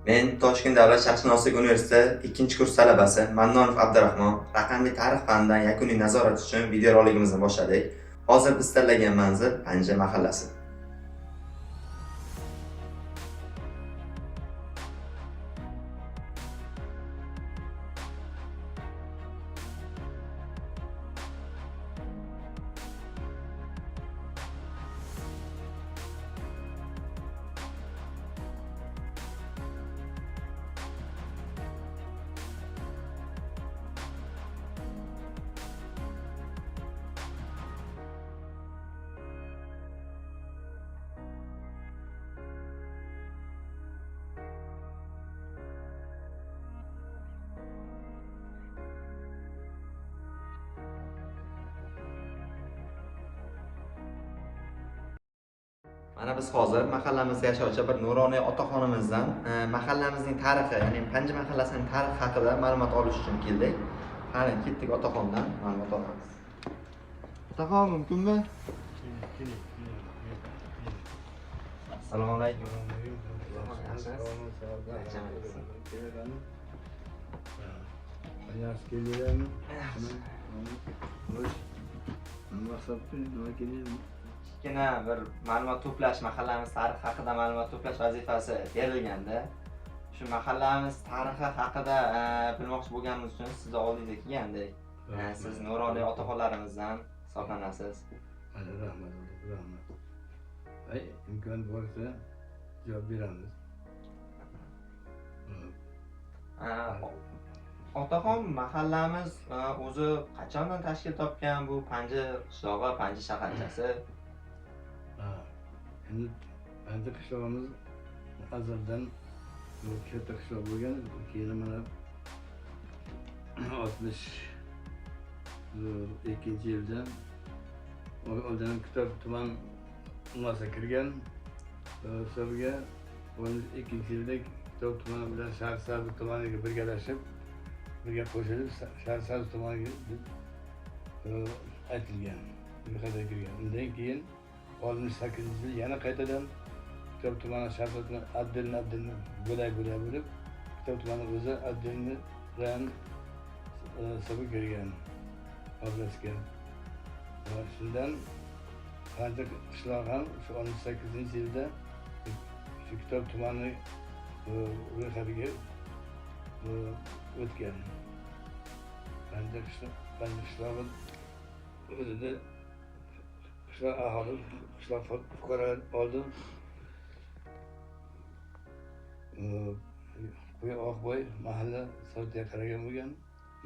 Men Toshkent davlat sharqshunoslik universiteti 2-kurs talabasi Mannonov Abdurahmon raqamli tarix fanidan yakuniy nazorat uchun videorolikimizni boshladik. Hozir biz tanlagan manzil Panja mahallasi. Mana biz hozir mahallamizda yashovchi bir nuroniy otaxonimizdan mahallamizning tarixi, ya'ni Panja mahallasining tarixi haqida ma'lumot olish uchun keldik. Qani ketdik otaxondan ma'lumot olamiz. Otaxon mumkinmi? Assalomu alaykum. Kichkina bir ma'lumot to'plash, mahallamiz tarixi haqida ma'lumot to'plash vazifasi berilganda, shu mahallamiz tarixi haqida bilmoqchi bo'lganimiz uchun sizni oldingizga kelgandik. Siz nuroniy otaxonlarimizdan hisoblanasiz. Rahmat. İmkon bo'lsa javob beramiz. Otaxon, mahallamiz o'zi qachondan tashkil topgan bu Panja qishlog'i, Panja shaharchasi? Endi Panja qishlog'imiz azaldan katta qishloq bo'lgan, keyin mana 62-yilda oldin Kitob tuman umasiga kirgan. Hisobiga 12-yilda Kitob tumani bilan Shaharsaroy tumaniga birgalashib, birga qo'shilib Shaharsaroy tumaniga deb aytilgan, ro'yxatga kirgan. Undan keyin 68-yil yana qaytadan Kitob tumani Shaharsaroy Abdilni bo'lib Kitob tumani o'zi Abdilni bilan hisobga kirgan, birlashgan. Shundan Panja qishlog'i ham shu 18-yilda shu Kitob tumani ro'yxatiga o'tgan. Panja qishlog'i o'zida qishloq aholi, qishloq fuqarolar oldin Quyi Oqboy mahalla sotiga qaragan bo'lgan.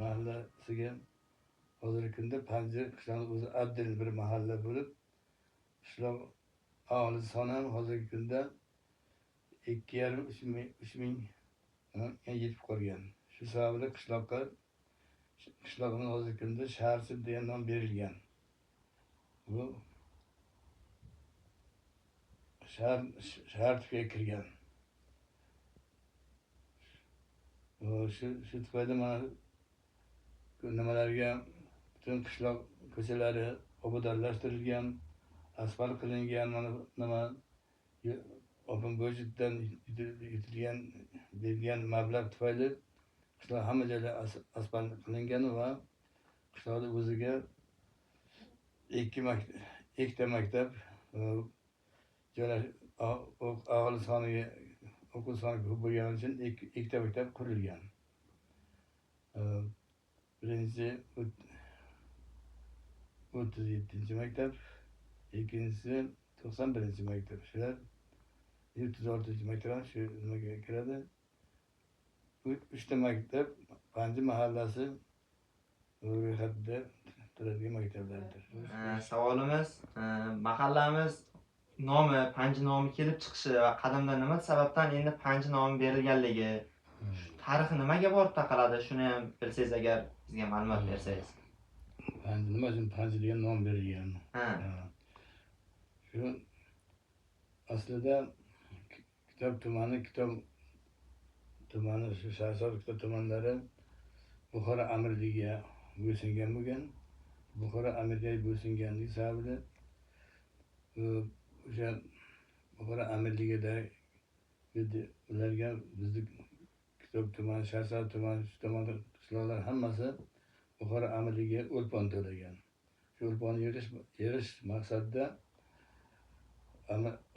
Mahallasiga hozirgi kunda Panja qishlog'i o'zi Abdil bir mahalla bo'lib, qishloq aholi soni ham hozirgi kunda 2,5-3 mingga yetib qolgan. Shu sababli qishlog'imiz hozirgi kunda Shaharsiz degan nom berilgan. Bu shahar tubiga kirgan. Shu tufayli mana nimalarga butun qishloq ko'chalari obodonlashtirilgan, asfalt qilingan, mana nima open budjetdan berilgan mablag' tufayli qishloq hamma joylar asfalt qilingan va qishloqda o'ziga ikkita maktab aholi soniga o'quv soni ko'p bo'lgani uchun ikkita maktab qurilgan. Birinchisi 37-maktab, ikkinchisi 91-maktab. Shular 36-maktab shu nimaga kiradi. 3ta maktab Panja mahallasi ro'yxatida turadigan maktablardir. Savolimiz, mahallamiz nomi, Panja nomi kelib chiqishi va qadimda nima sababdan endi Panja nomi berilganligi, tarixi nimaga borib taqaladi, shuni ham bilsangiz agar bizga ma'lumot bersangiz. Nima uchun Panja degan nom berilgan? Shu aslida Kitob tumani shu Shaharsaroy Kitob tumanlari Buxoro amirligiga bo'ysungan bo'lgan. Buxoro amirligiga bo'ysunganligi sababli o'sha Buxoro amirligida ularga bizni Kitob tumani, Shahrisabz tumani, shu tomonda qishloqlar hammasi Buxoro amiriga o'lpon to'lagan. Shu o'lponni yig'ish maqsadida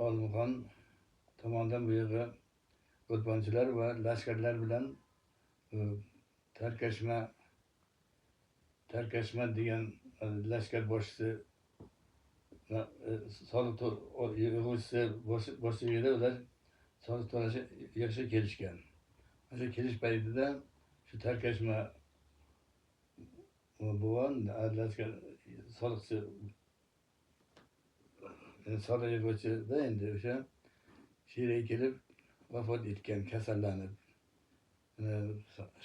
Olmaxon tomonidan bu yerga o'lponchilar va lashkarlar bilan Tarkashma degan lashkar boshchisi soliq yig'uvchisi boshchiligida ular soliq to'lashga yig'ishga kelishgan. O'sha kelish paytida shu Tarkashma buvon lashkar soliqchi soliq yig'uvchida endi o'sha yerga kelib vafot etgan, kasallanib.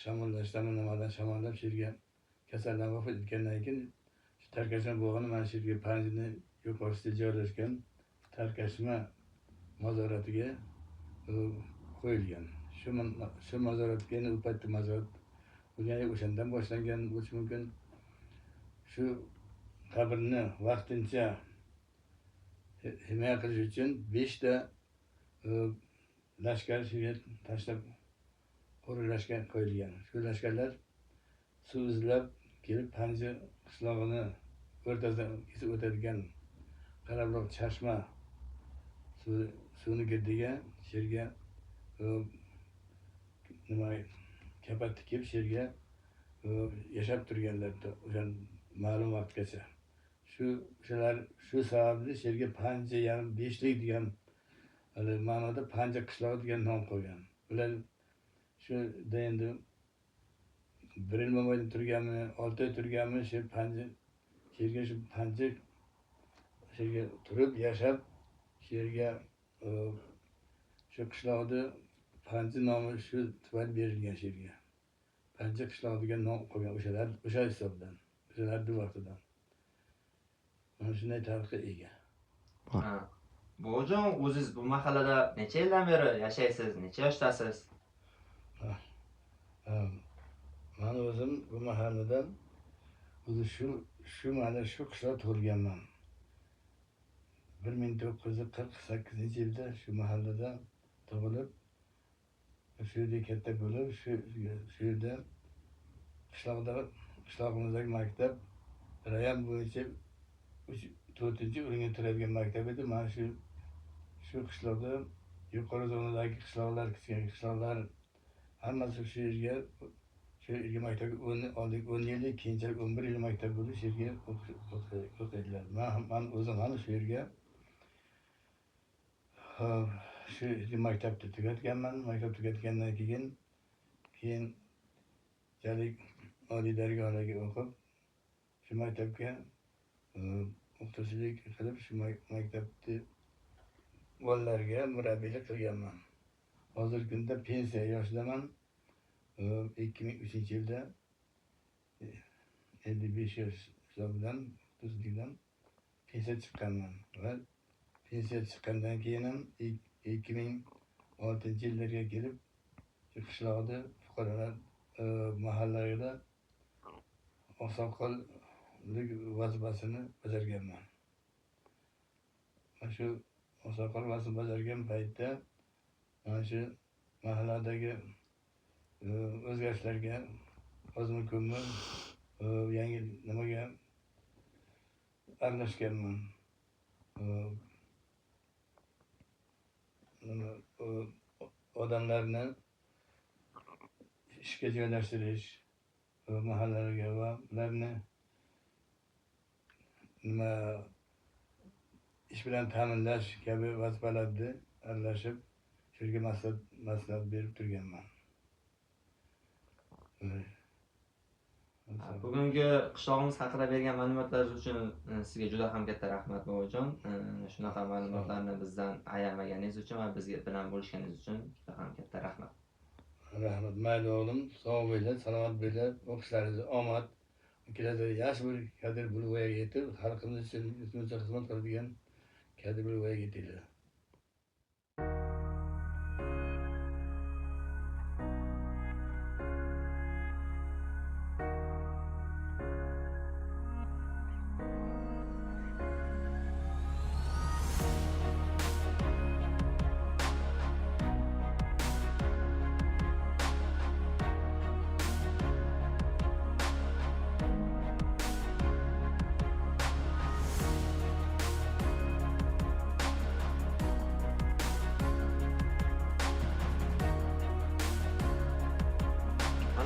Shamollashdan nimadan shamollab shu yerga kasallanib vafot etgandan keyin shu Tarkashma bug'ini mana shu yerga Panjini yuqorisida joylashgan Tarkashma mozoratiga qo'yilgan. Shu mozoratga endi u paytda mozorat bo'lgan, o'shandan boshlangan bo'lishi mumkin. Shu qabrni vaqtincha himoya qilish uchun 5 ta lashkar shu yerga tashlab qo'riqlashga qo'yilgan. Shu lashkarlar suv izlab kelib Panji qishlog'ini o'rtasidan kesib o'tadigan Qarabloq chashma suvni girdiga shu yerga kapat tikib shu yerga yashab turganlar o'sha ma'lum vaqtgacha. Shu sababli shu yerga Panji yarim 5lik degan ma'noda Panji qishlog'i degan nom qo'ygan. Ular shu endi 1 yil mobaynida turganmi, 6 oy turganmi, shu Panji turib yashab, shu yerga shu qishloqda Panji nomi shu tufayli berilgan shu yerga. Panji qishlog'i degan nom qo'ygan o'sha hisobdan, o'shalar vaqtidan. Mana shunday tarixga ega. Buvajon, o'zingiz bu mahallada necha yildan beri yashaysiz? Necha yoshdasiz? Men o'zim bu mahalladan mana shu qishloq tug'ilganman. 1948-yilda shu mahallada tug'ilib, shu yerda katta bo'lib, shu yerda qishlog'imizdagi maktab rayon bo'yicha 4-o'ringa turadigan maktab edi. Mana shu qishloqda yuqori zonadagi qishloqlar, kichkina qishloqlar hammasi shu yerga maktabga 10 yillik, keyinchalik 11 yillik maktab bo'lib shu yerga o'qiydilar. Men o'zim ham shu yerga maktabni tugatganman. Maktab tugatgandan keyinchalik oliy dargohlarga o'qib, shu maktabga o'qituvchilik qilib, shu maktabni bolalarga murabbiylik qilganman. Hozirgi kunda pensiya yoshidaman. 2003-yilda 55 yosh hisobidan tuzlikdan pensiya chiqqanman va pensiya chiqqandan keyin ham 2006-yillarga kelib shu qishloqda fuqarolar mahallalarida oqsoqollik vazifasini bajarganman. Shu oqsoqol vazifasini bajargan paytda mana shu mahalladagi o'zgarishlarga ozmi ko'pmi yangi nimaga aralashganman. Odamlarni ishga joylashtirish mahallalarga va ularni ish bilan ta'minlash kabi vazifalarda aralashib, shu yerga maslahat berib turganman. Bugungi qishlog'imiz haqida bergan ma'lumotlaringiz uchun sizga juda ham katta rahmat buvajon. Shunaqa ma'lumotlarni bizdan ayamaganingiz uchun va bizga bilan bo'lishganingiz uchun juda ham katta rahmat. Rahmat, mayli o'g'lim, sog' bo'linglar, salomat bo'linglar, o'qishlaringizga omad. Kelajakda yaxshi bir kadr bo'lib voyaga yetib, xalqimiz uchun xizmat qiladigan kadr bo'lib voyaga yetinglar.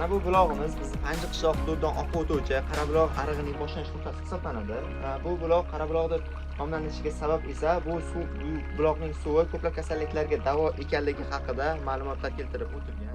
Mana bu bulog'imiz bizni Panji qishloq hududidan oqib o'tuvchi Qorabuloq arig'ining boshlanish nuqtasi hisoblanadi. Bu buloq Qorabuloqda nomlanishiga sabab esa bu buloqning suvi ko'plab kasalliklarga davo ekanligi haqida ma'lumotlar keltirib o'tilgan.